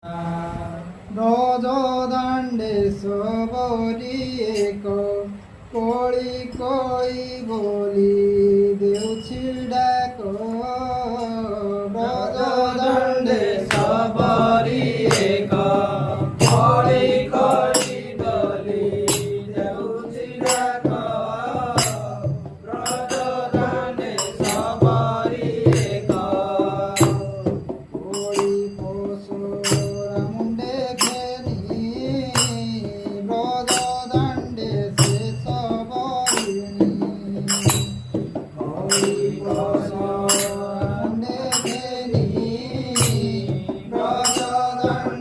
ब्रजदण्डेश्वरी एक कोळी कोळी बोली देऊची डाक ब्रजदण्डेश्वरी एक कोळी कोळी बोली देऊची डाक ब्रजदण्डेश्वरी एक कोळी पोसोरा मुंडे Brother